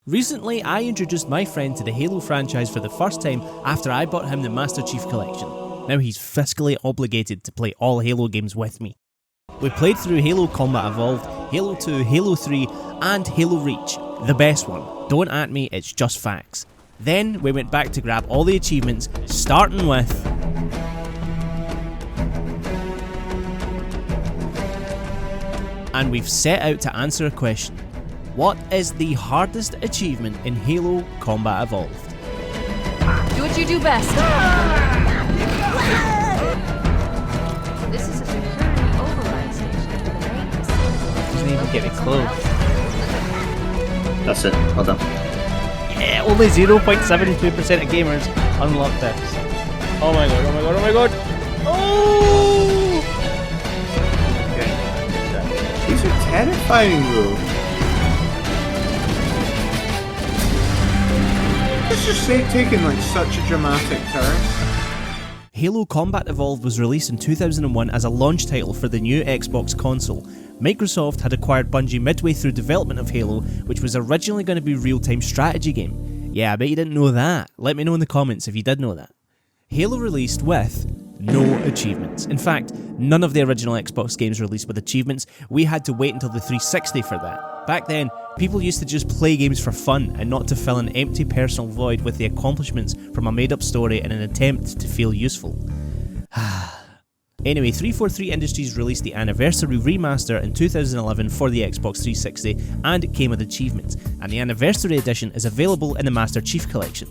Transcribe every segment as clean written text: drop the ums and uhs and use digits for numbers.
Recently, I introduced my friend to the Halo franchise for the first time after I bought him the Master Chief Collection. Now he's fiscally obligated to play all Halo games with me. We played through Halo Combat Evolved, Halo 2, Halo 3, and Halo Reach, the best one. Don't at me, it's just facts. Then we went back to grab all the achievements, starting with... And we've set out to answer a question. What is the hardest achievement in Halo Combat Evolved? Do what you do best. This is a security override station for the main facility. Doesn't even get me close. That's it, well done. Yeah, only 0.72% of gamers unlock this. Oh my god, oh my god, oh my god! Oh! Okay. These are terrifying though. It's just taking like such a dramatic turn. Halo Combat Evolved was released in 2001 as a launch title for the new Xbox console. Microsoft had acquired Bungie midway through development of Halo, which was originally going to be a real-time strategy game. Yeah, I bet you didn't know that. Let me know in the comments if you did know that. Halo released with no achievements. In fact, none of the original Xbox games released with achievements. We had to wait until the 360 for that. Back then, people used to just play games for fun and not to fill an empty personal void with the accomplishments from a made-up story in an attempt to feel useful. Anyway, 343 Industries released the Anniversary Remaster in 2011 for the Xbox 360, and it came with achievements, and the Anniversary Edition is available in the Master Chief Collection.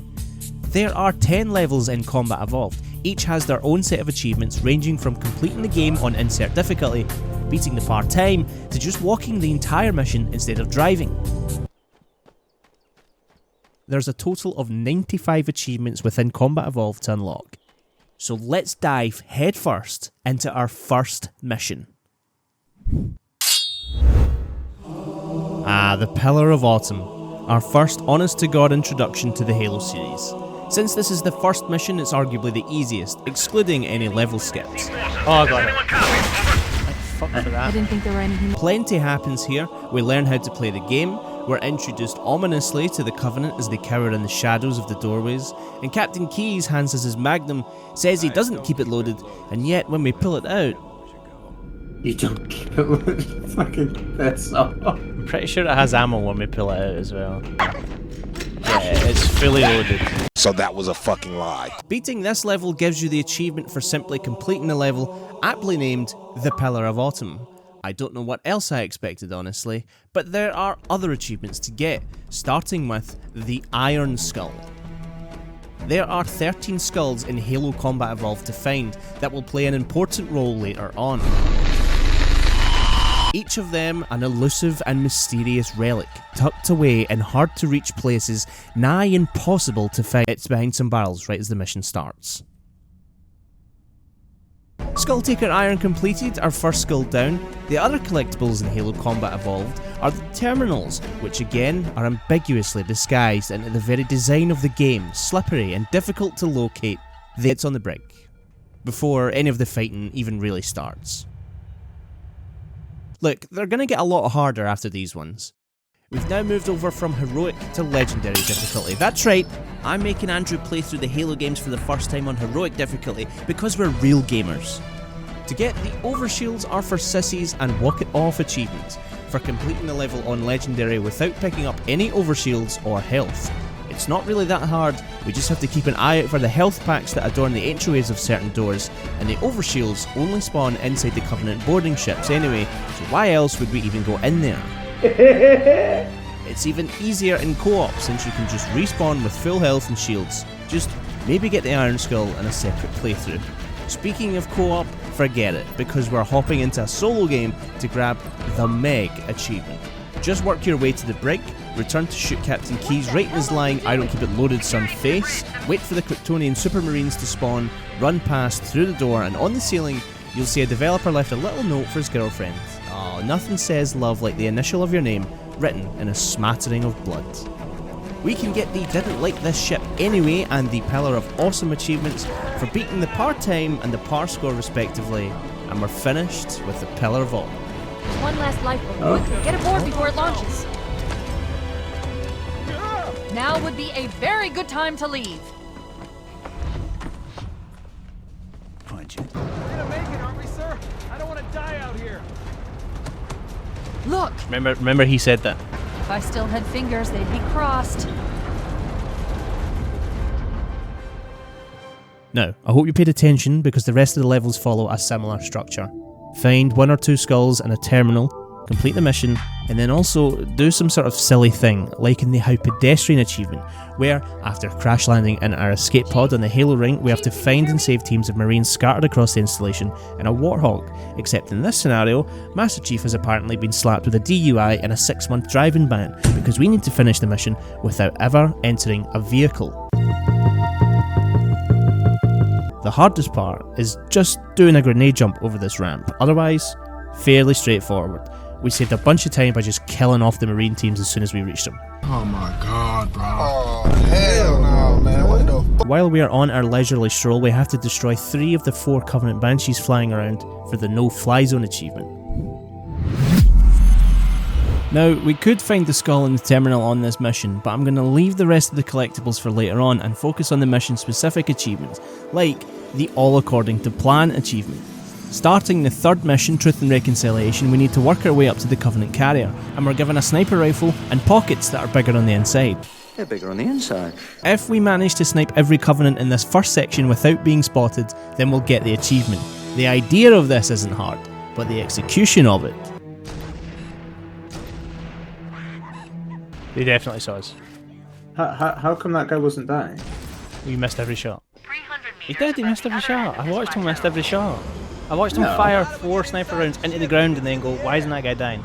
There are 10 levels in Combat Evolved. Each has their own set of achievements ranging from completing the game on insert difficulty, beating the part-time, to just walking the entire mission instead of driving. There's a total of 95 achievements within Combat Evolved to unlock. So let's dive headfirst into our first mission. The Pillar of Autumn, our first honest-to-God introduction to the Halo series. Since this is the first mission, it's arguably the easiest, excluding any level skips. Oh, I got it. Fuck for that. I didn't think there were any. Plenty happens here. We learn how to play the game, we're introduced ominously to the Covenant as they cower in the shadows of the doorways, and Captain Keyes hands us his Magnum, says he doesn't keep it loaded, and yet when we pull it out... You don't keep it loaded. Fucking piss off. I'm pretty sure it has ammo when we pull it out as well. Yeah, it's fully loaded. So that was a fucking lie. Beating this level gives you the achievement for simply completing the level, aptly named The Pillar of Autumn. I don't know what else I expected, honestly, but there are other achievements to get, starting with the Iron Skull. There are 13 skulls in Halo Combat Evolved to find that will play an important role later on. Each of them an elusive and mysterious relic, tucked away in hard-to-reach places, nigh impossible to find. It's behind some barrels right as the mission starts. Skulltaker Iron completed, our first skull down. The other collectibles in Halo Combat Evolved are the terminals, which again are ambiguously disguised into the very design of the game, slippery and difficult to locate. It's on the brink, before any of the fighting even really starts. Look, they're going to get a lot harder after these ones. We've now moved over from Heroic to Legendary difficulty. That's right, I'm making Andrew play through the Halo games for the first time on Heroic difficulty because we're real gamers. To get the Overshields are for sissies and Walk It Off achievements, for completing the level on Legendary without picking up any Overshields or health. It's not really that hard, we just have to keep an eye out for the health packs that adorn the entryways of certain doors, and the Overshields only spawn inside the Covenant boarding ships anyway, so why else would we even go in there? It's even easier in co-op since you can just respawn with full health and shields. Just maybe get the Iron Skull in a separate playthrough. Speaking of co-op, forget it, because we're hopping into a solo game to grab the Meg achievement. Just work your way to the brig, return to shoot Captain Keyes right in his lying "I don't keep it loaded" son face, wait for the Kryptonian Supermarines to spawn, run past through the door, and on the ceiling you'll see a developer left a little note for his girlfriend. Oh, nothing says love like the initial of your name, written in a smattering of blood. We can get the Didn't Like This Ship Anyway and the Pillar of Awesome achievements for beating the part-time and the par score respectively, and we're finished with the Pillar of Autumn. One last lifeboat. Quick, get aboard before it launches. Now would be a very good time to leave. Punch it. We're gonna make it, aren't we, sir? I don't want to die out here. Look, Remember he said that. if I still had fingers, they'd be crossed. Now, I hope you paid attention because the rest of the levels follow a similar structure. Find 1 or 2 skulls and a terminal, complete the mission, and then also do some sort of silly thing, like in the How Pedestrian achievement, where, after crash landing in our escape pod on the Halo ring, we have to find and save teams of Marines scattered across the installation in a Warthog, except in this scenario, Master Chief has apparently been slapped with a DUI and a 6-month driving ban, because we need to finish the mission without ever entering a vehicle. The hardest part is just doing a grenade jump over this ramp, otherwise, fairly straightforward. We saved a bunch of time by just killing off the Marine teams as soon as we reached them. Oh my god, bro. Oh, hell no, man. What the f? While we are on our leisurely stroll, we have to destroy 3 of the 4 Covenant Banshees flying around for the no-fly zone achievement. Now, we could find the skull in the terminal on this mission, but I'm going to leave the rest of the collectibles for later on and focus on the mission-specific achievements, like the All According to Plan achievement. Starting the 3rd mission, Truth and Reconciliation, we need to work our way up to the Covenant carrier, and we're given a sniper rifle and pockets that are bigger on the inside. They're bigger on the inside. If we manage to snipe every Covenant in this first section without being spotted, then we'll get the achievement. The idea of this isn't hard, but the execution of it. They definitely saw us. How come that guy wasn't dying? We missed every shot. He did, he missed every shot. I watched him miss every shot. I watched him fire 4 sniper rounds into the ground and then go, why isn't that guy dying?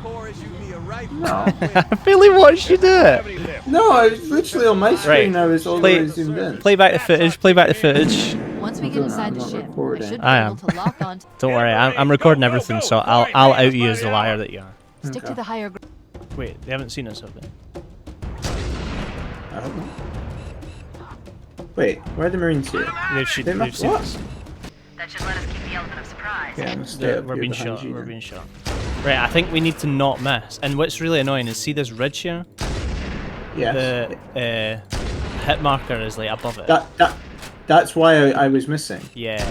No. I really watched you do it. No, I was literally on my screen. I was all the way zoomed in. Play back the footage, Once we get inside the ship, I should be I able am. to lock on. Don't worry, I'm recording everything, so I'll out you as the liar that you are. Stick to the higher ground. Wait, they haven't seen us, have they? I don't know. Wait, where are the Marines here? They've seen what? us. That should let us keep the element of surprise. Yeah, I'm stay up We're here being behind shot, you we're then. being shot. Right, I think we need to not miss. And what's really annoying is, see this ridge here? Yes. The hit marker is like above it. That's why I was missing. Yeah.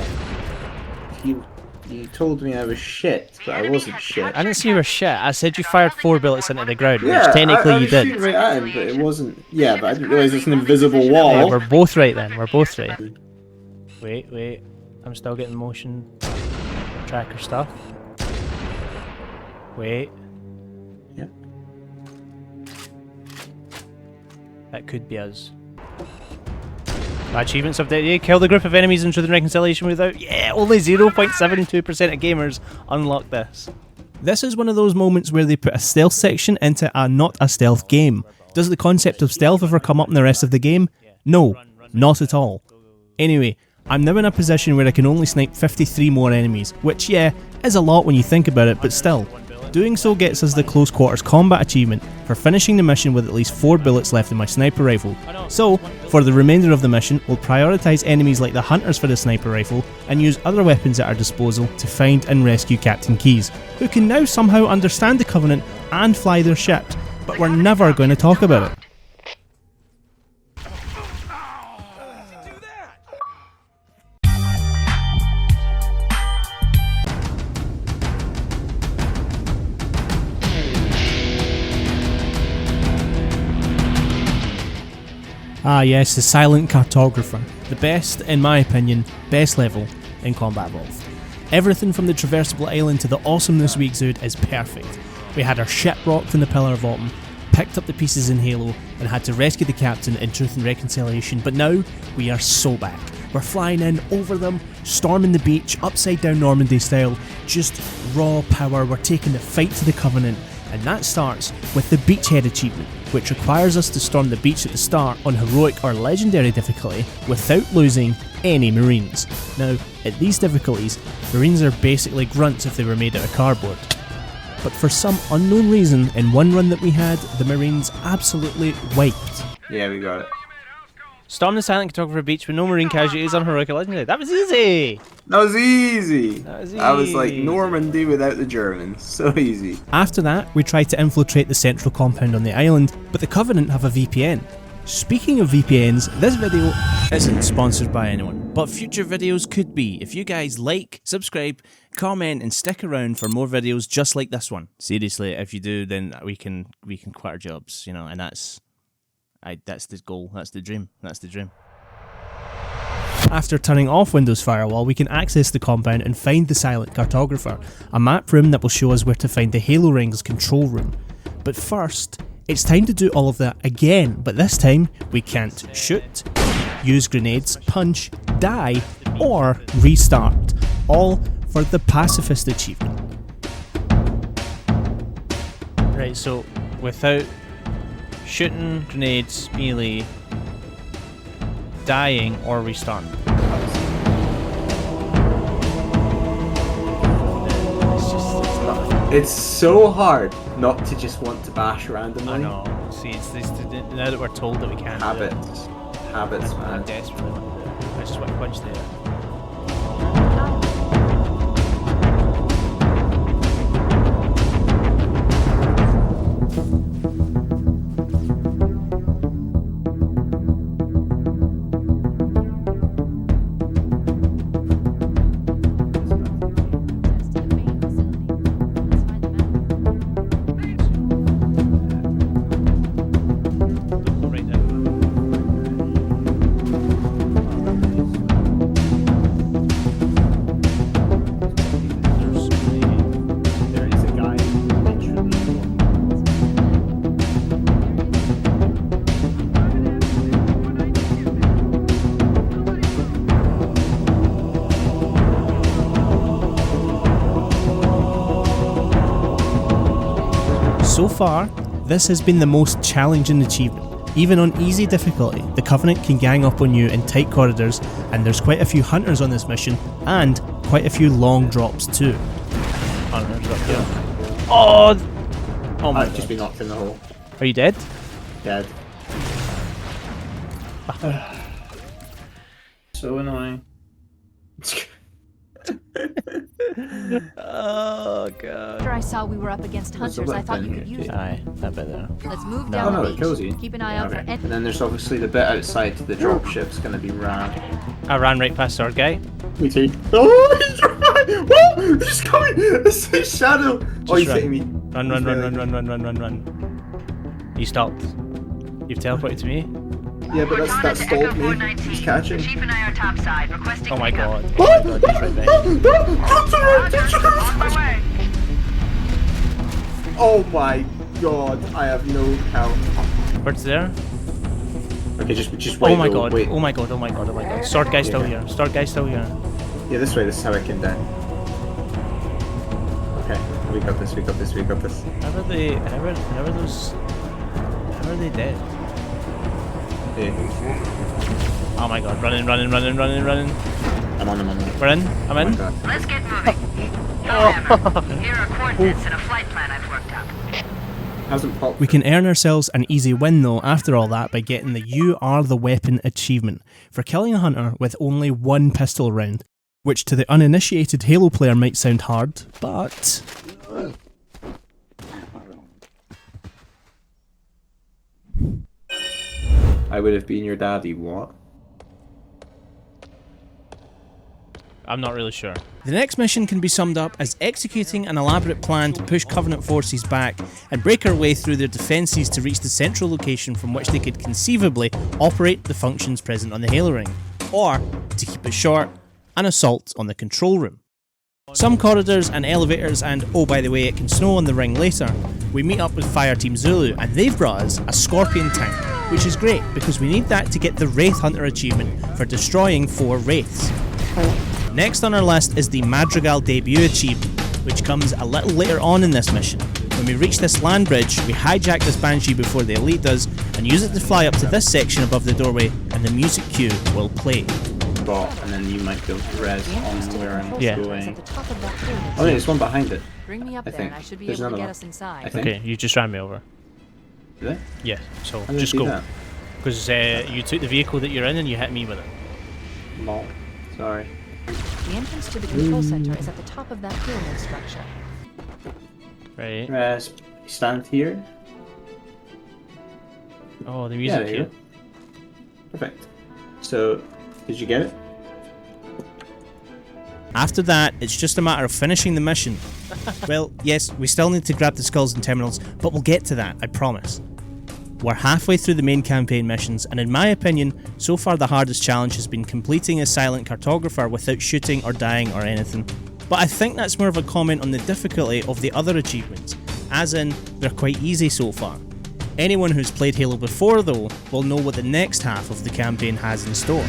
You told me I was shit, but I wasn't shit. I didn't see you were shit. I said you fired 4 bullets into the ground, Yeah, which technically I you was did. shooting right at him, but it wasn't. Yeah, but I didn't realize it's an invisible wall. Yeah, we're both right then. We're both right. Wait. I'm still getting motion tracker stuff. Wait. Yep. That could be us. Achievements update. Kill the group of enemies in Truth and Reconciliation without... Yeah, only 0.72% of gamers unlock this. This is one of those moments where they put a stealth section into a not a stealth game. Does the concept of stealth ever come up in the rest of the game? No, not at all. Anyway, I'm now in a position where I can only snipe 53 more enemies, which yeah, is a lot when you think about it, but still. Doing so gets us the Close Quarters Combat achievement for finishing the mission with at least 4 bullets left in my sniper rifle. So, for the remainder of the mission, we'll prioritise enemies like the Hunters for the sniper rifle and use other weapons at our disposal to find and rescue Captain Keyes, who can now somehow understand the Covenant and fly their ships, but we're never going to talk about it. Ah yes, the Silent Cartographer. The best, in my opinion, best level in Combat Evolved. Everything from the traversable island to the awesomeness we exude is perfect. We had our ship rocked in the Pillar of Autumn, picked up the pieces in Halo, and had to rescue the captain in Truth and Reconciliation, but now we are so back. We're flying in over them, storming the beach, upside down Normandy style, just raw power. We're taking the fight to the Covenant, and that starts with the Beachhead achievement, which requires us to storm the beach at the start on heroic or legendary difficulty without losing any Marines. Now, at these difficulties, Marines are basically grunts if they were made out of cardboard. But for some unknown reason, in one run that we had, the Marines absolutely wiped. Yeah, we got it. Storm the Silent Cartographer beach with no Marine casualties on heroic or legendary. That was easy! That was easy. That was like easy. Normandy without the Germans. So easy. After that, we tried to infiltrate the central compound on the island, but the Covenant have a VPN. Speaking of VPNs, this video isn't sponsored by anyone, but future videos could be if you guys like, subscribe, comment and stick around for more videos just like this one. Seriously, if you do, then we can quit our jobs, you know, and that's the goal, that's the dream. After turning off Windows Firewall, we can access the compound and find the Silent Cartographer, a map room that will show us where to find the Halo Ring's control room. But first, it's time to do all of that again, but this time we can't shoot, use grenades, punch, die, or restart, all for the Pacifist achievement. Right, so without shooting, grenades, melee, dying, or restarting. It's so hard not to just want to bash randomly. I know. See, it's now that we're told that we can't do it. Habits, I'm man. desperately want to do it. I just want to punch there. So far, this has been the most challenging achievement. Even on easy difficulty, the Covenant can gang up on you in tight corridors, and there's quite a few hunters on this mission, and quite a few long drops too. Oh my I've just been knocked in the hole. Are you dead? Dead. So annoying. Oh god. After I saw we were up against hunters, I thought you could use them. Aye, I bet there. Let's move Oh down no, the it beach. kills you. Keep an eye out for And any. then there's obviously the bit outside the dropship's gonna be rad. I ran right past our guy. Me too. Oh, he's right! Whoa! He's coming! It's his shadow! Oh, he's run. hitting me. Run. You stopped. You've teleported to me? Yeah, but that stalled me. He's catching. Keep an eye on top side. Requesting Oh my pickup. god. Oh my god, he's right there. On my way. Oh my god, I have no health. Bird's there? Okay, just wait. Oh my though, god. Wait. Oh my god. Sword guy's still here. Sword guy's still here. Yeah, this way. This is how I can die. Okay, we got this. How are they dead? Yeah. Oh my god, running. I'm on. We're in? I'm Oh in? my god. Let's get moving. However, here are coordinates and a flight plan I've worked up. Hasn't popped. We can earn ourselves an easy win though after all that by getting the You Are the Weapon achievement for killing a hunter with only one pistol round, which to the uninitiated Halo player might sound hard, but... I would have been your daddy, what? I'm not really sure. The next mission can be summed up as executing an elaborate plan to push Covenant forces back and break our way through their defences to reach the central location from which they could conceivably operate the functions present on the Halo Ring, or, to keep it short, an assault on the control room. Some corridors and elevators, and oh by the way it can snow on the ring later, we meet up with Fireteam Zulu and they've brought us a Scorpion tank, which is great because we need that to get the Wraith Hunter achievement for destroying 4 Wraiths. Next on our list is the Madrigal debut achievement, which comes a little later on in this mission. When we reach this land bridge, we hijack this Banshee before the elite does and use it to fly up to this section above the doorway and the music cue will play. And then you might be able to res on where I'm Yeah. going. At the top of that pyramid. Oh, there's one behind it. Bring me up I there, think. and I should be There's able to another get one. us inside. I think. Okay, you just ran me over. Really? Yeah, so How did I just do go. that? Because you took the vehicle that you're in and you hit me with it. Lol. Sorry. The entrance to the control center is at the top of that pyramid structure. Right. Res. Stand here. Oh, the Yeah, music there you cue. go. Perfect. So, did you get it? After that, it's just a matter of finishing the mission. Well, yes, we still need to grab the skulls and terminals, but we'll get to that, I promise. We're halfway through the main campaign missions, and in my opinion, so far the hardest challenge has been completing a silent cartographer without shooting or dying or anything. But I think that's more of a comment on the difficulty of the other achievements, as in, they're quite easy so far. Anyone who's played Halo before though, will know what the next half of the campaign has in store.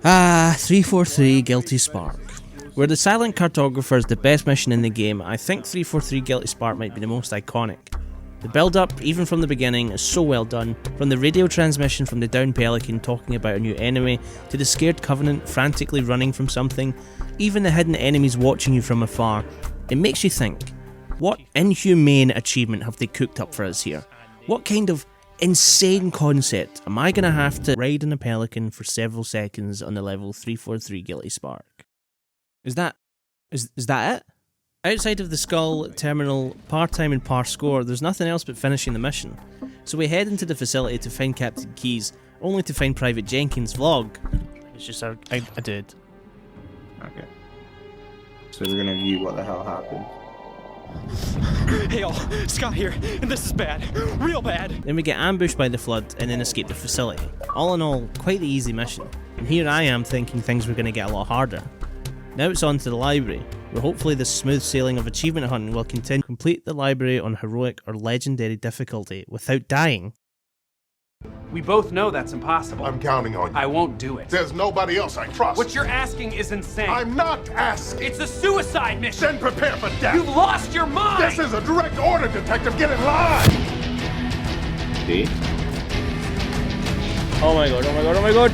Ah, 343 Guilty Spark. Where the silent cartographer is the best mission in the game, I think 343 Guilty Spark might be the most iconic. The build up, even from the beginning, is so well done, from the radio transmission from the downed Pelican talking about a new enemy, to the scared Covenant frantically running from something, even the hidden enemies watching you from afar. It makes you think, what inhumane achievement have they cooked up for us here? What kind of insane concept am I gonna have to ride in a Pelican for several seconds on the level 343 Guilty Spark? Is that it? Outside of the skull, terminal, par time and par score, there's nothing else but finishing the mission. So we head into the facility to find Captain Keyes, only to find Private Jenkins' vlog. It's just a dude. Okay. So we're gonna view what the hell happened. Hey all, Scott here, and this is bad. Real bad. Then we get ambushed by the flood and then escape the facility. All in all, quite the easy mission. And here I am thinking things were going to get a lot harder. Now it's on to the library, where hopefully this smooth sailing of achievement hunting will continue. Complete the library on heroic or legendary difficulty without dying. We both know that's impossible. I'm counting on you. I won't do it. There's nobody else I trust. What you're asking is insane. I'm not asking. It's a suicide mission. Then prepare for death. You've lost your mind. This is a direct order, detective. Get in line. See? Oh my god, oh my god, oh my god!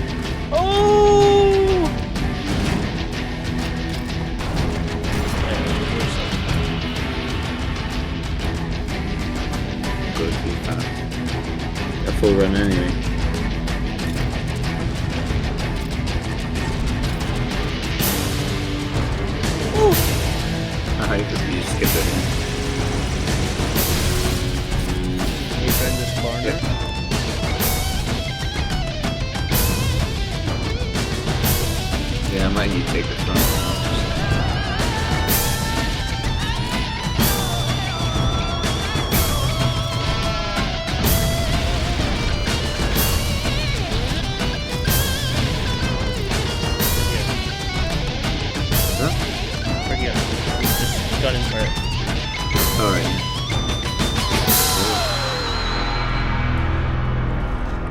Oh! Good, be fast. A full run anyway. I hope you skip it. You found this corner? Yeah. Yeah, I might need to take the front. For here. Just gunning for it. Alright.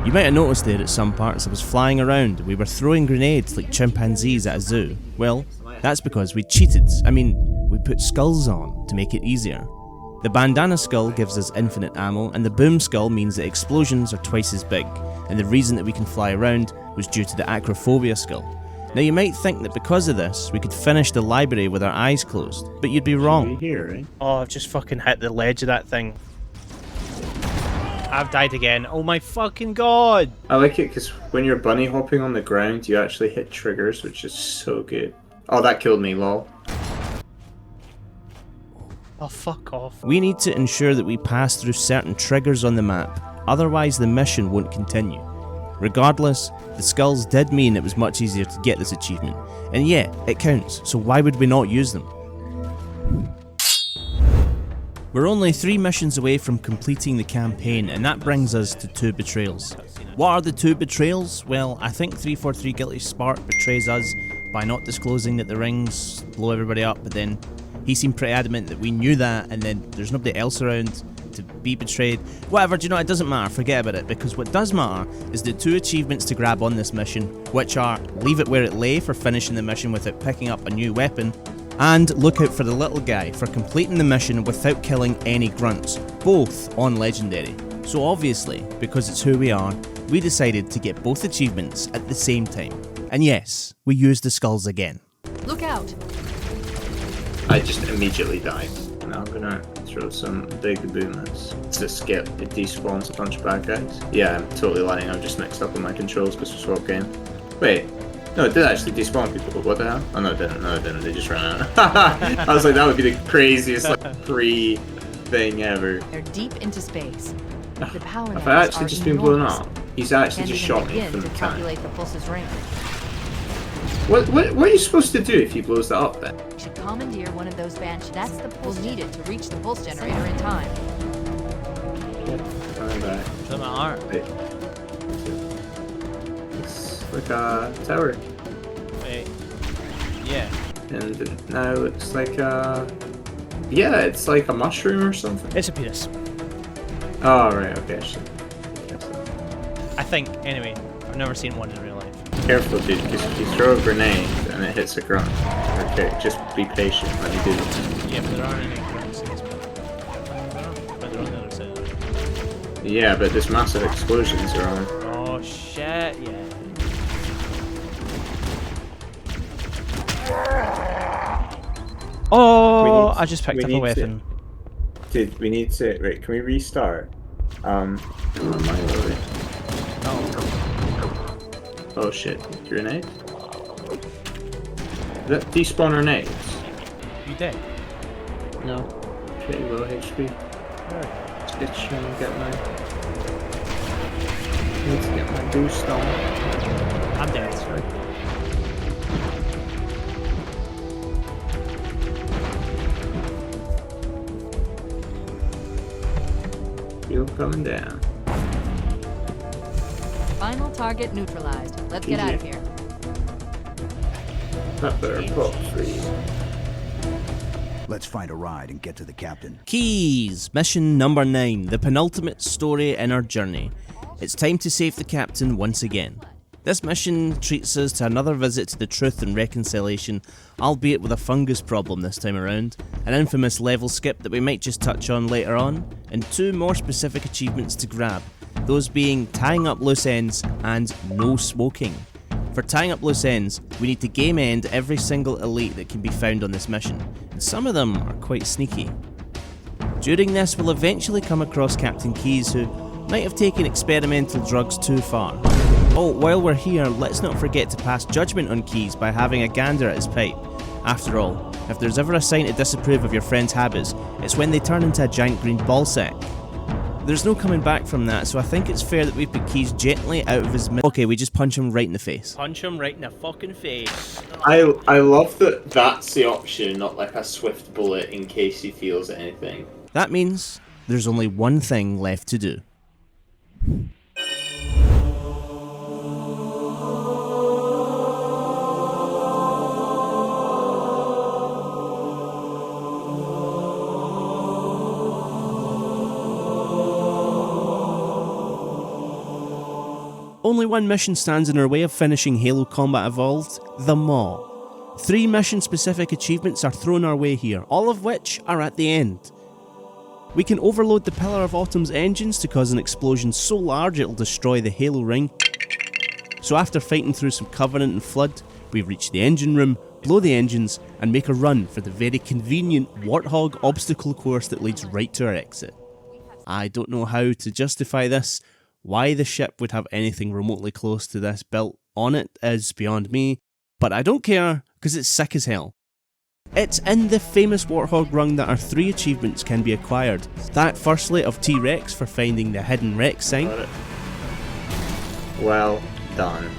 You might have noticed there at some parts I was flying around and we were throwing grenades like chimpanzees at a zoo. Well, that's because we cheated. I mean, we put skulls on to make it easier. The bandana skull gives us infinite ammo, and the boom skull means that explosions are twice as big, and the reason that we can fly around was due to the acrophobia skull. Now you might think that because of this, we could finish the library with our eyes closed, but you'd be wrong. Here, right? Oh, I've just fucking hit the ledge of that thing. I've died again. Oh my fucking god! I like it because when you're bunny hopping on the ground, you actually hit triggers, which is so good. Oh, that killed me, lol. Oh, fuck off. We need to ensure that we pass through certain triggers on the map, otherwise the mission won't continue. Regardless, the skulls did mean it was much easier to get this achievement, and yeah, it counts, so why would we not use them? We're only 3 missions away from completing the campaign, and that brings us to 2 betrayals. What are the 2 betrayals? Well, I think 343 Guilty Spark betrays us by not disclosing that the rings blow everybody up, but then he seemed pretty adamant that we knew that, and then there's nobody else around to be betrayed. Whatever, do you know, it doesn't matter, forget about it, because what does matter is the 2 achievements to grab on this mission, which are leave it where it lay for finishing the mission without picking up a new weapon, and look out for the little guy for completing the mission without killing any grunts, both on Legendary. So obviously, because it's who we are, we decided to get both achievements at the same time. And yes, we used the skulls again. Look out. I just immediately died. Now I'm gonna throw some big boomers. It's a skip. It despawns a bunch of bad guys. Yeah, I'm totally lying. I'm just mixed up on my controls because it's swap game. Wait. No, it did actually despawn people, but what the hell? Oh no, it didn't. No, it didn't. They just ran out. I was like, that would be the craziest free thing ever. They're deep into space. The power Have I levels actually are just been blown enormous. up? He's actually Can't just even shot me begin from to the time. calculate the pulse's range. What are you supposed to do if he blows that up then? We should commandeer one of those banshees. That's the pulse needed to reach the pulse generator in time. Coming back. Show my heart. Wait. It's like a tower. Wait. Yeah. And now it's like a... Yeah, it's like a mushroom or something. It's a penis. Oh, right, okay. Shit. I think, anyway. I've never seen one in real life. Careful, dude, because if you throw a grenade and it hits the ground, okay, just be patient, let me do this. Yeah, but there aren't any grunts in this one. But they're on the other side. Yeah, but there's massive explosions are on. Oh shit, yeah. Oh, I just picked up a weapon. Dude, we need to... Wait, can we restart? Oh, my lord. Oh shit, grenade? That despawner nades? You dead? No. Pretty low HP. Let's get trying to get my... Need to get my boost on. I'm dead. Sorry. Fuel coming down. Final target neutralized. Let's get out of here. Pepper, pop free. Let's find a ride and get to the captain. Keys, mission number 9, the penultimate story in our journey. It's time to save the captain once again. This mission treats us to another visit to the Truth and Reconciliation, albeit with a fungus problem this time around, an infamous level skip that we might just touch on later on, and 2 more specific achievements to grab, those being tying up loose ends and no smoking. For tying up loose ends, we need to game end every single elite that can be found on this mission, and some of them are quite sneaky. During this, we'll eventually come across Captain Keys, who might have taken experimental drugs too far. Oh, while we're here, let's not forget to pass judgment on Keys by having a gander at his pipe. After all, if there's ever a sign to disapprove of your friend's habits, it's when they turn into a giant green ball sack. There's no coming back from that, so I think it's fair that we put Keys gently out of his Okay, we just punch him right in the face. Punch him right in the fucking face. I love that that's the option, not like a swift bullet in case he feels anything. That means there's only one thing left to do. Only one mission stands in our way of finishing Halo Combat Evolved, the Maw. 3 mission-specific achievements are thrown our way here, all of which are at the end. We can overload the Pillar of Autumn's engines to cause an explosion so large it'll destroy the Halo ring. So after fighting through some Covenant and Flood, we reach the engine room, blow the engines, and make a run for the very convenient Warthog obstacle course that leads right to our exit. I don't know how to justify this. Why the ship would have anything remotely close to this built on it is beyond me, but I don't care, because it's sick as hell. It's in the famous Warthog rung that our 3 achievements can be acquired. That firstly of T-Rex for finding the hidden Rex sign. Got it. Well done.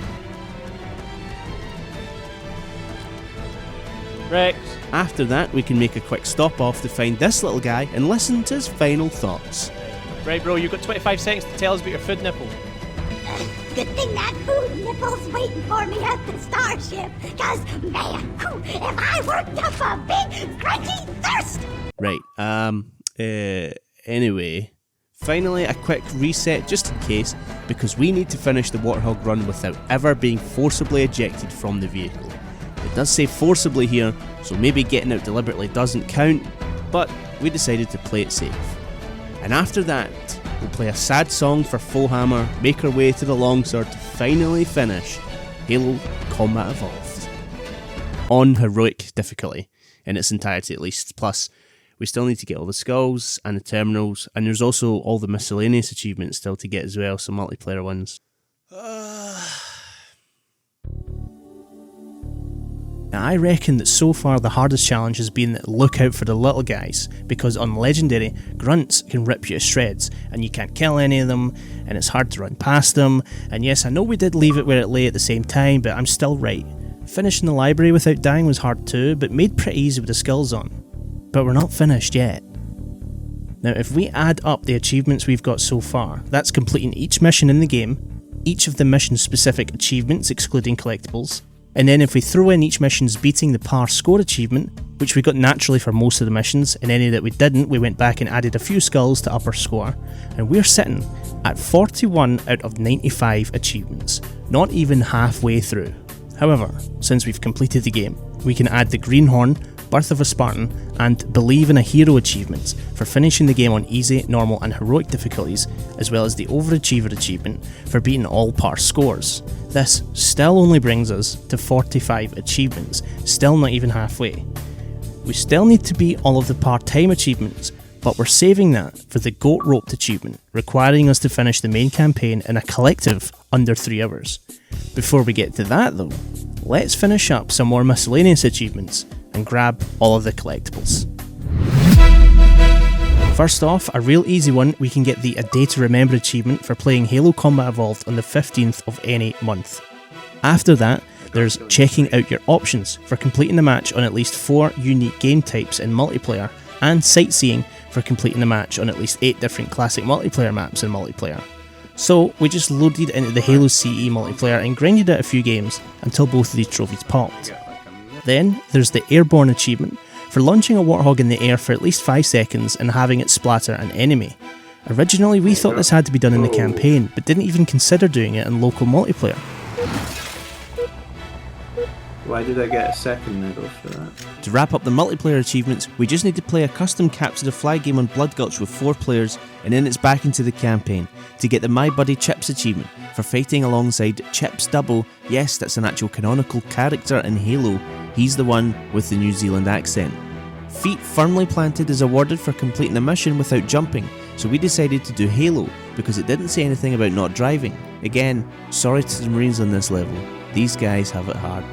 Rex. After that, we can make a quick stop off to find this little guy and listen to his final thoughts. Right, bro, you've got 25 seconds to tell us about your food nipple. Good thing that food nipple's waiting for me at the starship. Cause, man, if I worked up a big, crunchy thirst. Right, anyway. Finally, a quick reset just in case, because we need to finish the Warthog run without ever being forcibly ejected from the vehicle. It does say forcibly here, so maybe getting out deliberately doesn't count, but we decided to play it safe. And after that, we'll play a sad song for full hammer, make our way to the longsword to finally finish Halo Combat Evolved. On heroic difficulty, in its entirety at least. Plus, we still need to get all the skulls and the terminals, and there's also all the miscellaneous achievements still to get as well, some multiplayer ones. Now, I reckon that so far the hardest challenge has been look out for the little guys, because on Legendary, grunts can rip you to shreds, and you can't kill any of them, and it's hard to run past them, and yes, I know we did leave it where it lay at the same time, but I'm still right. Finishing the library without dying was hard too, but made pretty easy with the skills on. But we're not finished yet. Now, if we add up the achievements we've got so far, that's completing each mission in the game, each of the mission-specific achievements excluding collectibles, and then if we throw in each mission's beating the par score achievement, which we got naturally for most of the missions, and any that we didn't, we went back and added a few skulls to up our score, and we're sitting at 41 out of 95 achievements, not even halfway through. However, since we've completed the game, we can add the Greenhorn, Birth of a Spartan, and Believe in a Hero achievements for finishing the game on easy, normal and heroic difficulties, as well as the Overachiever achievement for beating all par scores. This still only brings us to 45 achievements, still not even halfway. We still need to beat all of the part-time achievements, but we're saving that for the Goat Roped achievement, requiring us to finish the main campaign in a collective under 3 hours. Before we get to that though, let's finish up some more miscellaneous achievements and grab all of the collectibles. First off, a real easy one, we can get the A Day to Remember achievement for playing Halo Combat Evolved on the 15th of any month. After that, there's checking out your options for completing the match on at least 4 unique game types in multiplayer, and sightseeing for completing the match on at least 8 different classic multiplayer maps in multiplayer. So we just loaded into the Halo CE multiplayer and grinded out a few games until both of these trophies popped. Then there's the Airborne achievement for launching a Warthog in the air for at least 5 seconds and having it splatter an enemy. Originally we thought this had to be done in the campaign, but didn't even consider doing it in local multiplayer. Why did I get a second medal for that? To wrap up the multiplayer achievements, we just need to play a custom Capture the Flag game on Blood Gulch with 4 players, and then it's back into the campaign to get the My Buddy Chips achievement for fighting alongside Chips Double. Yes, that's an actual canonical character in Halo. He's the one with the New Zealand accent. Feet Firmly Planted is awarded for completing a mission without jumping, so we decided to do Halo because it didn't say anything about not driving. Again, sorry to the Marines on this level, these guys have it hard.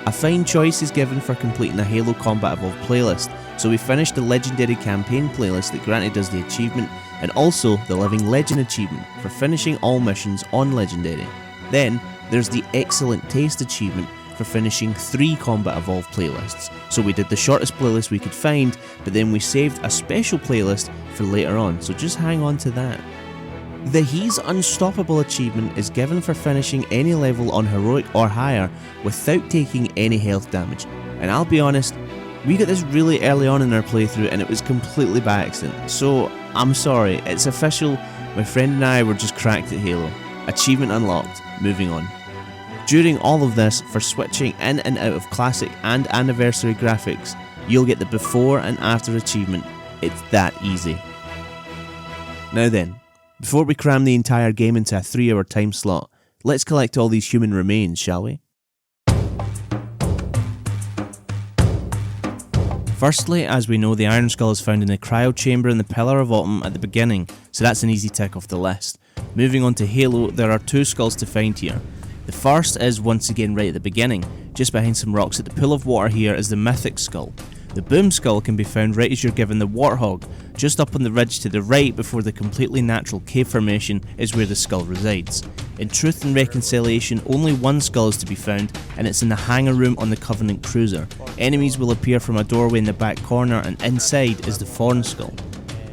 A fine choice is given for completing a Halo Combat Evolved playlist, so we finished the Legendary Campaign playlist that granted us the achievement, and also the Living Legend achievement for finishing all missions on Legendary. Then, there's the Excellent Taste achievement for finishing 3 Combat Evolved playlists, so we did the shortest playlist we could find, but then we saved a special playlist for later on, so just hang on to that. The He's Unstoppable achievement is given for finishing any level on Heroic or higher without taking any health damage. And I'll be honest, we got this really early on in our playthrough and it was completely by accident. So, I'm sorry, it's official, my friend and I were just cracked at Halo. Achievement unlocked, moving on. During all of this, for switching in and out of classic and anniversary graphics, you'll get the before and after achievement. It's that easy. Now then, before we cram the entire game into a 3-hour time slot, let's collect all these human remains, shall we? Firstly, as we know, the Iron Skull is found in the cryo chamber in the Pillar of Autumn at the beginning, so that's an easy tick off the list. Moving on to Halo, there are 2 skulls to find here. The first is once again right at the beginning. Just behind some rocks at the pool of water here is the Mythic Skull. The Boom Skull can be found right as you're given the Warthog. Just up on the ridge to the right before the completely natural cave formation is where the skull resides. In Truth and Reconciliation, only 1 skull is to be found, and it's in the hangar room on the Covenant cruiser. Enemies will appear from a doorway in the back corner, and inside is the Fawn Skull.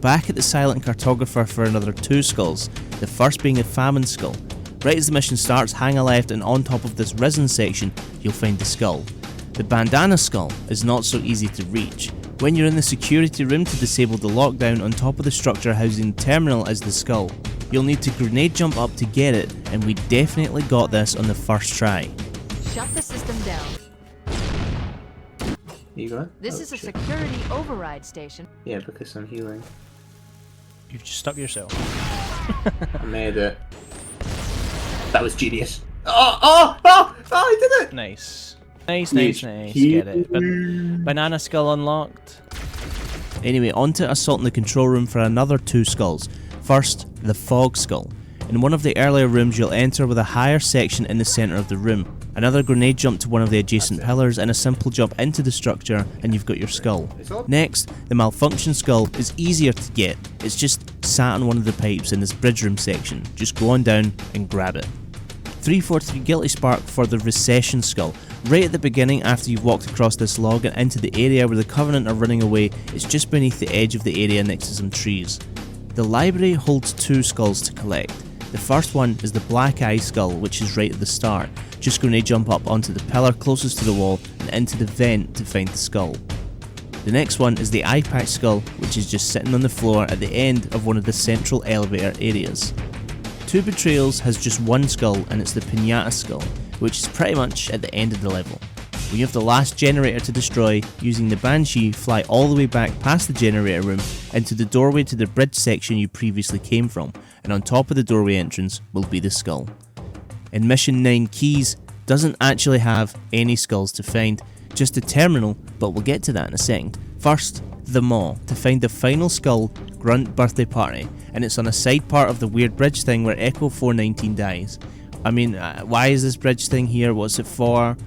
Back at the Silent Cartographer for another 2 skulls, the first being a Famine Skull. Right as the mission starts, hang a left, and on top of this Risen section, you'll find the skull. The Bandana Skull is not so easy to reach. When you're in the security room to disable the lockdown, on top of the structure housing the terminal is the skull. You'll need to grenade jump up to get it, and we definitely got this on the first try. Shut the system down. You got it? This is a security override station. Yeah, because I'm healing. You've just stuck yourself. I made it. That was genius. I did it! Nice. Nice. Huge. Get it. Banana skull unlocked. Anyway, on to assaulting the control room for another 2 skulls. First, the fog skull. In one of the earlier rooms, you'll enter with a higher section in the centre of the room. Another grenade jump to one of the adjacent pillars and a simple jump into the structure and you've got your skull. Next, the malfunction skull is easier to get. It's just sat on one of the pipes in this bridge room section. Just go on down and grab it. 343 Guilty Spark for the recession skull. Right at the beginning, after you've walked across this log and into the area where the Covenant are running away, it's just beneath the edge of the area next to some trees. The library holds 2 skulls to collect. The first one is the Black Eye skull, which is right at the start. Just grenade jump up onto the pillar closest to the wall and into the vent to find the skull. The next one is the Eye Patch skull, which is just sitting on the floor at the end of one of the central elevator areas. 2 Betrayals has just 1 skull and it's the Pinata skull, which is pretty much at the end of the level. When you have the last generator to destroy, using the Banshee, fly all the way back past the generator room into the doorway to the bridge section you previously came from, and on top of the doorway entrance will be the skull. In Mission 9, Keys doesn't actually have any skulls to find, just a terminal, but we'll get to that in a second. First, the Maw, to find the final skull, Grunt Birthday Party, and it's on a side part of the weird bridge thing where Echo 419 dies. I mean, why is this bridge thing here? What's it for?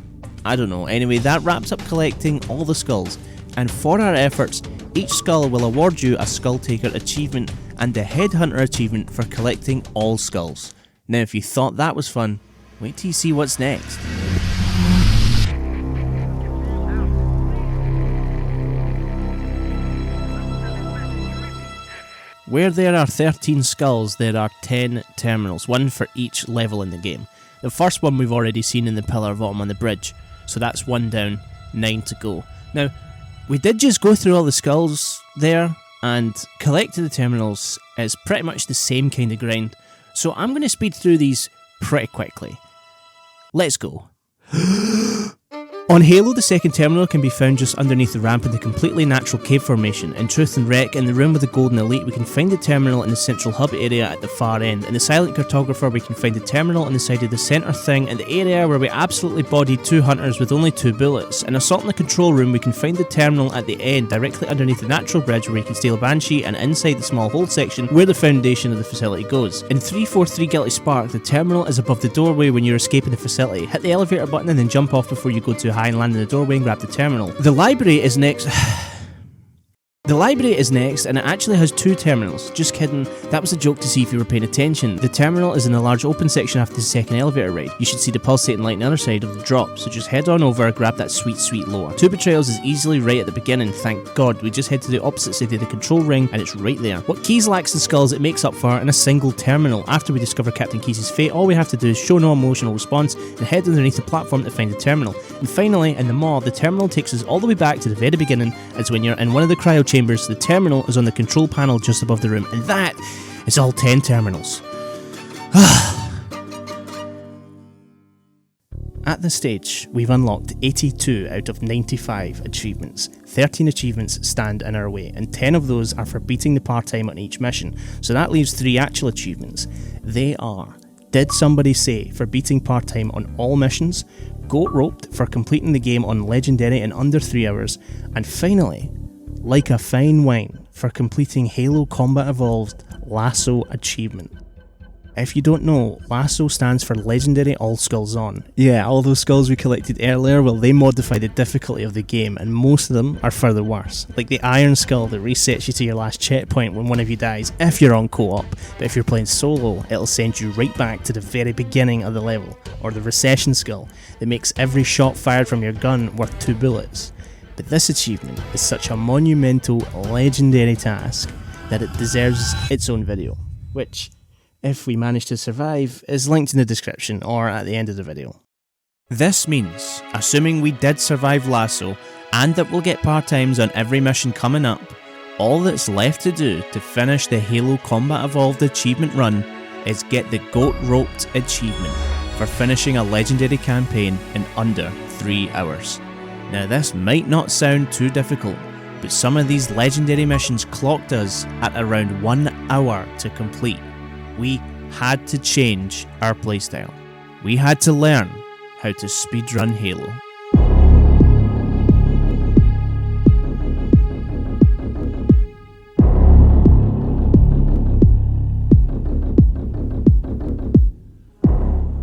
I don't know. Anyway, that wraps up collecting all the skulls, and for our efforts, each skull will award you a Skull Taker achievement and a Headhunter achievement for collecting all skulls. Now if you thought that was fun, wait till you see what's next. Where there are 13 skulls, there are 10 terminals, 1 for each level in the game. The first one we've already seen in the Pillar of Autumn on the bridge, so that's 1 down, 9 to go. Now, we did just go through all the skulls there, and collecting the terminals is pretty much the same kind of grind, so I'm going to speed through these pretty quickly. Let's go. On Halo, the second terminal can be found just underneath the ramp in the completely natural cave formation. In Truth and Wreck, in the room with the Golden Elite, we can find the terminal in the central hub area at the far end. In the Silent Cartographer, we can find the terminal on the side of the centre thing in the area where we absolutely bodied 2 hunters with only 2 bullets. In Assault in the Control Room, we can find the terminal at the end, directly underneath the natural bridge where you can steal a Banshee, and inside the small hold section where the foundation of the facility goes. In 343 Guilty Spark, the terminal is above the doorway when you're escaping the facility. Hit the elevator button and then jump off before you go too high and land in the doorway and grab the terminal. The library is next. The library is next, and it actually has 2 terminals. Just kidding, that was a joke to see if you were paying attention. The terminal is in a large open section after the second elevator ride. You should see the pulsating light on the other side of the drop, so just head on over and grab that sweet, sweet lore. 2 Betrayals is easily right at the beginning, thank God. We just head to the opposite side of the control ring, and it's right there. What Keys lacks in skulls, it makes up for in a single terminal. After we discover Captain Keys' fate, all we have to do is show no emotional response and head underneath the platform to find the terminal. And finally, in the Maw, the terminal takes us all the way back to the very beginning, as when you're in one of the cryo chambers, the terminal is on the control panel just above the room, and that is all 10 terminals. At this stage, we've unlocked 82 out of 95 achievements. 13 achievements stand in our way, and 10 of those are for beating the part-time on each mission, so that leaves 3 actual achievements. They are: Did Somebody Say for beating part-time on all missions, Goat Roped for completing the game on Legendary in under 3 hours, and finally, Like a Fine Wine for completing Halo Combat Evolved Lasso achievement. If you don't know, Lasso stands for Legendary All Skulls On. Yeah, all those skulls we collected earlier, well, they modify the difficulty of the game, and most of them are further worse. Like the Iron Skull that resets you to your last checkpoint when one of you dies, if you're on co-op, but if you're playing solo, it'll send you right back to the very beginning of the level. Or the Recession Skull that makes every shot fired from your gun worth 2 bullets. But this achievement is such a monumental, legendary task that it deserves its own video, which, if we manage to survive, is linked in the description or at the end of the video. This means, assuming we did survive Lasso, and that we'll get part-times on every mission coming up, all that's left to do to finish the Halo Combat Evolved achievement run is get the Goat Roped achievement for finishing a legendary campaign in under 3 hours. Now this might not sound too difficult, but some of these legendary missions clocked us at around 1 hour to complete. We had to change our playstyle. We had to learn how to speedrun Halo.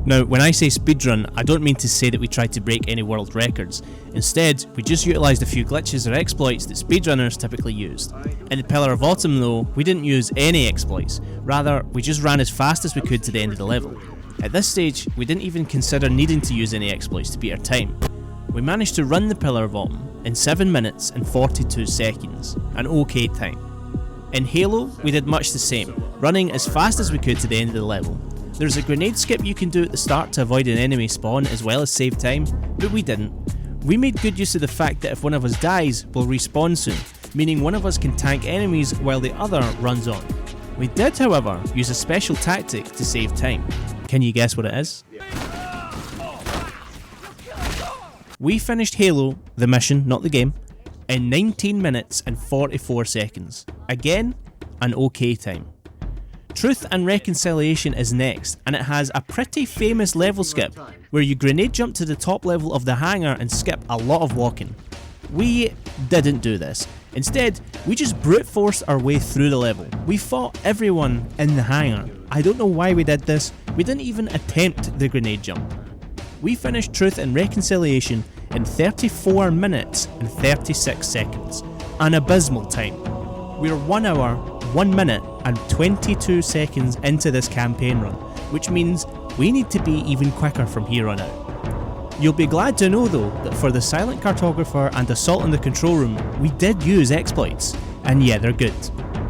Now, when I say speedrun, I don't mean to say that we tried to break any world records. Instead, we just utilised a few glitches or exploits that speedrunners typically used. In the Pillar of Autumn though, we didn't use any exploits. Rather, we just ran as fast as we could to the end of the level. At this stage, we didn't even consider needing to use any exploits to beat our time. We managed to run the Pillar of Autumn in 7 minutes and 42 seconds, an okay time. In Halo, we did much the same, running as fast as we could to the end of the level. There's a grenade skip you can do at the start to avoid an enemy spawn as well as save time, but we didn't. We made good use of the fact that if one of us dies, we'll respawn soon, meaning one of us can tank enemies while the other runs on. We did, however, use a special tactic to save time. Can you guess what it is? We finished Halo, the mission, not the game, in 19 minutes and 44 seconds. Again, an okay time. Truth and Reconciliation is next, and it has a pretty famous level skip, where you grenade jump to the top level of the hangar and skip a lot of walking. We didn't do this. Instead, we just brute forced our way through the level. We fought everyone in the hangar. I don't know why we did this, we didn't even attempt the grenade jump. We finished Truth and Reconciliation in 34 minutes and 36 seconds, an abysmal time. We're 1 hour, 1 minute and 22 seconds into this campaign run, which means we need to be even quicker from here on out. You'll be glad to know though that for the Silent Cartographer and Assault on the Control Room, we did use exploits, and yeah, they're good.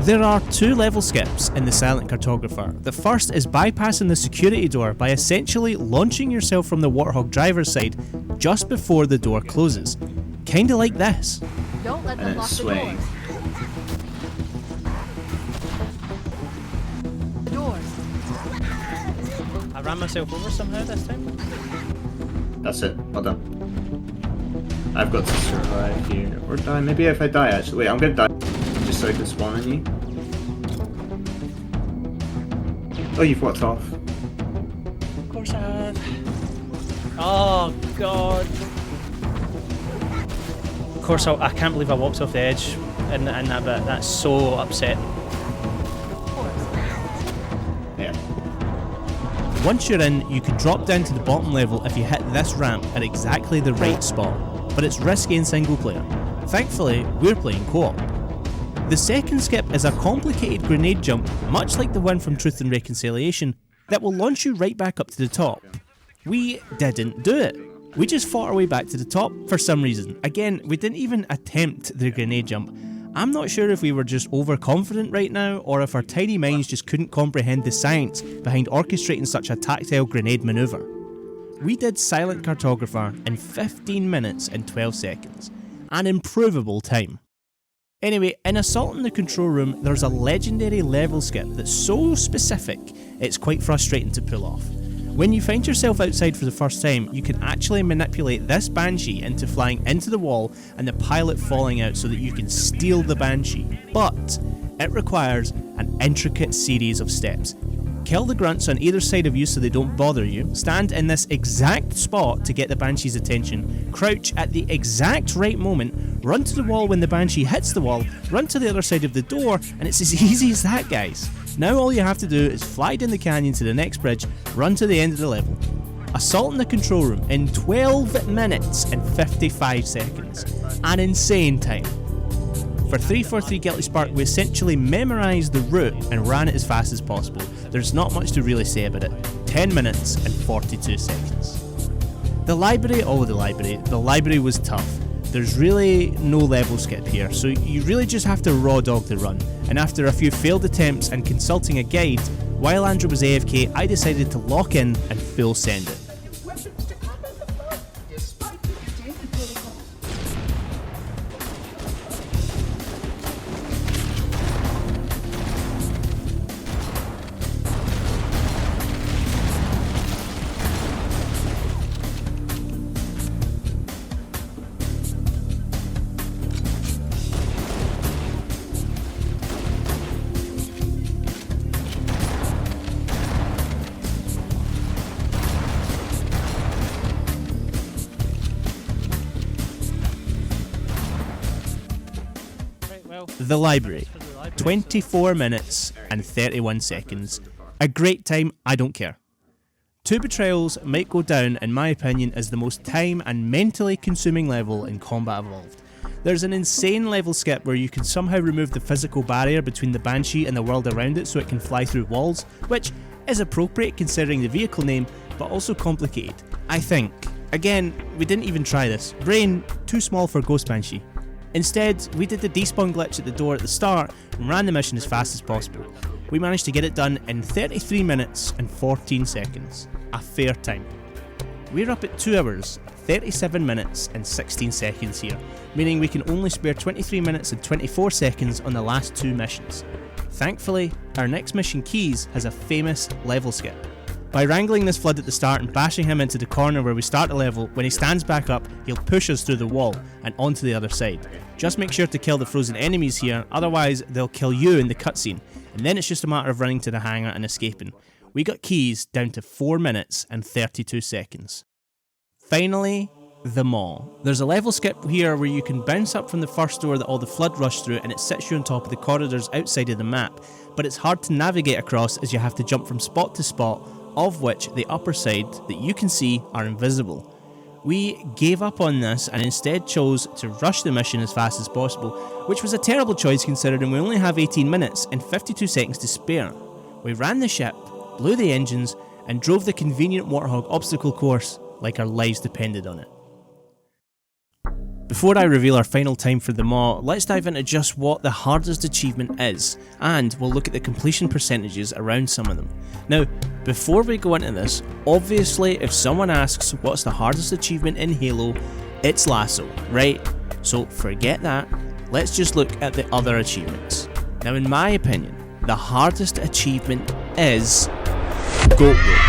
There are 2 level skips in the Silent Cartographer. The first is bypassing the security door by essentially launching yourself from the Warthog driver's side just before the door closes. Kinda like this. Don't let them lock the swaying. doors. The doors. I ran myself over somehow this time. That's it. Well done. I've got to survive here. Or die. Maybe if I die actually. Wait, I'm gonna die. Just so I can spawn on you. Oh, you've walked off. Of course I have. Oh god. Of course I can't believe I walked off the edge in that bit. That's so upsetting. Yeah. Once you're in, you can drop down to the bottom level if you hit this ramp at exactly the right spot, but it's risky in single player. Thankfully, we're playing co-op. The second skip is a complicated grenade jump, much like the one from Truth and Reconciliation, that will launch you right back up to the top. We didn't do it. We just fought our way back to the top for some reason. Again, we didn't even attempt the grenade jump. I'm not sure if we were just overconfident right now, or if our tiny minds just couldn't comprehend the science behind orchestrating such a tactile grenade maneuver. We did Silent Cartographer in 15 minutes and 12 seconds, an improvable time. Anyway, in Assault on the Control Room, there's a legendary level skip that's so specific, it's quite frustrating to pull off. When you find yourself outside for the first time, you can actually manipulate this Banshee into flying into the wall and the pilot falling out so that you can steal the Banshee. But it requires an intricate series of steps. Kill the grunts on either side of you so they don't bother you, stand in this exact spot to get the Banshee's attention, crouch at the exact right moment, run to the wall when the Banshee hits the wall, run to the other side of the door, and it's as easy as that, guys. Now all you have to do is fly down the canyon to the next bridge, run to the end of the level. Assault on the Control Room in 12 minutes and 55 seconds. An insane time. For 343 Guilty Spark, we essentially memorised the route and ran it as fast as possible. There's not much to really say about it. 10 minutes and 42 seconds. The library was tough. There's really no level skip here, so you really just have to raw dog the run. And after a few failed attempts and consulting a guide, while Andrew was AFK, I decided to lock in and full send it. The library. 24 minutes and 31 seconds. A great time, I don't care. Two Betrayals might go down, in my opinion, as the most time and mentally consuming level in Combat Evolved. There's an insane level skip where you can somehow remove the physical barrier between the Banshee and the world around it so it can fly through walls, which is appropriate considering the vehicle name, but also complicated, I think. Again, we didn't even try this. Brain, too small for Ghost Banshee. Instead, we did the despawn glitch at the door at the start and ran the mission as fast as possible. We managed to get it done in 33 minutes and 14 seconds. A fair time. We're up at 2 hours, 37 minutes and 16 seconds here, meaning we can only spare 23 minutes and 24 seconds on the last 2 missions. Thankfully, our next mission, Keys, has a famous level skip. By wrangling this flood at the start and bashing him into the corner where we start the level, when he stands back up, he'll push us through the wall and onto the other side. Just make sure to kill the frozen enemies here, otherwise they'll kill you in the cutscene, and then it's just a matter of running to the hangar and escaping. We got Keys down to 4 minutes and 32 seconds. Finally, the Maw. There's a level skip here where you can bounce up from the first door that all the flood rushed through and it sits you on top of the corridors outside of the map, but it's hard to navigate across as you have to jump from spot to spot, of which the upper side that you can see are invisible. We gave up on this and instead chose to rush the mission as fast as possible, which was a terrible choice considering we only have 18 minutes and 52 seconds to spare. We ran the ship, blew the engines, and drove the convenient Warthog obstacle course like our lives depended on it. Before I reveal our final time for the Maw, let's dive into just what the hardest achievement is, and we'll look at the completion percentages around some of them. Now, before we go into this, obviously if someone asks what's the hardest achievement in Halo, it's Lasso, right? So forget that, let's just look at the other achievements. Now in my opinion, the hardest achievement is Goat Roped.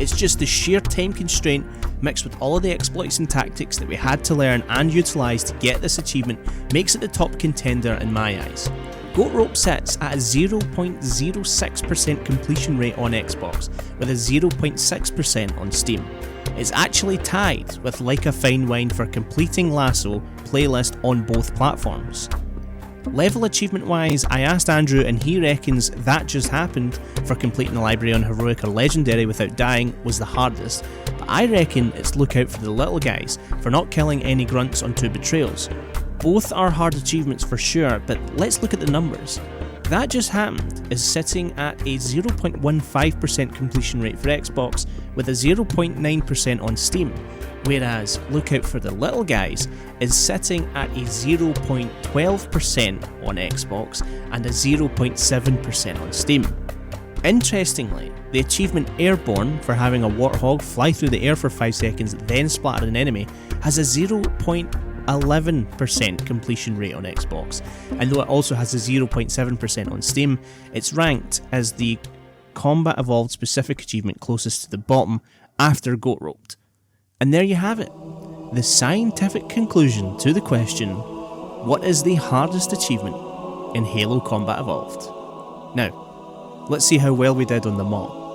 It's just the sheer time constraint mixed with all of the exploits and tactics that we had to learn and utilise to get this achievement makes it the top contender in my eyes. Goat Rope sits at a 0.06% completion rate on Xbox with a 0.6% on Steam. It's actually tied with Like a Fine Wine for completing Lasso playlist on both platforms. Level achievement wise, I asked Andrew and he reckons That Just Happened for completing the library on Heroic or Legendary without dying was the hardest, but I reckon it's Look Out for the Little Guys for not killing any grunts on Two Betrayals. Both are hard achievements for sure, but let's look at the numbers. That Just Happened is sitting at a 0.15% completion rate for Xbox with a 0.9% on Steam, whereas Look Out for the Little Guys is sitting at a 0.12% on Xbox and a 0.7% on Steam. Interestingly, the achievement Airborne for having a Warthog fly through the air for 5 seconds then splatter an enemy has a 0.11% completion rate on Xbox, and though it also has a 0.7% on Steam, it's ranked as the Combat Evolved specific achievement closest to the bottom after Goat Roped. And there you have it, the scientific conclusion to the question, what is the hardest achievement in Halo Combat Evolved? Now, let's see how well we did on the Maw.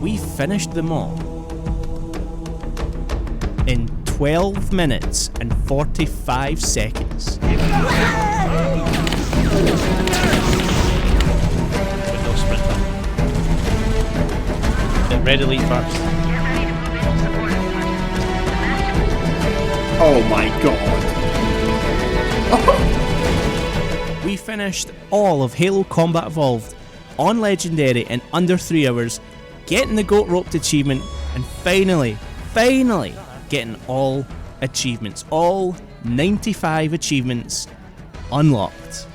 We finished them all in 12 minutes and 45 seconds. With no sprint button. Red Elite first. Oh my god. We finished all of Halo Combat Evolved on Legendary in under 3 hours, getting the Goat Roped achievement, and finally getting all achievements, all 95 achievements unlocked.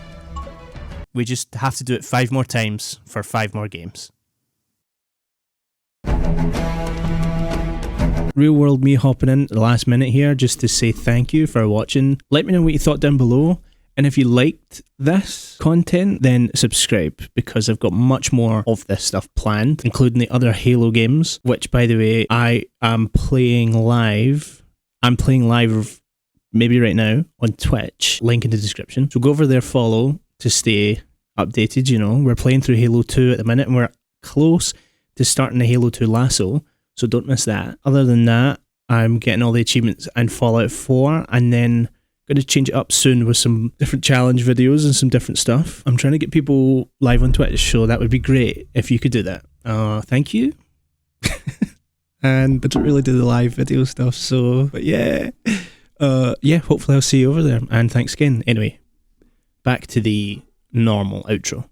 We just have to do it 5 more times for 5 more games. Real world me hopping in at the last minute here just to say thank you for watching. Let me know what you thought down below. And if you liked this content, then subscribe, because I've got much more of this stuff planned, including the other Halo games, which, by the way, I am playing live. I'm playing live maybe right now on Twitch, link in the description. So go over there, follow to stay updated, you know. We're playing through Halo 2 at the minute, and we're close to starting the Halo 2 Lasso, so don't miss that. Other than that, I'm getting all the achievements in Fallout 4, and then going to change it up soon with some different challenge videos and some different stuff. I'm trying to get people live on Twitch, so that would be great if you could do that. Thank you. And I don't really do the live video stuff, so, but yeah. Yeah, hopefully I'll see you over there, and thanks again. Anyway, back to the normal outro.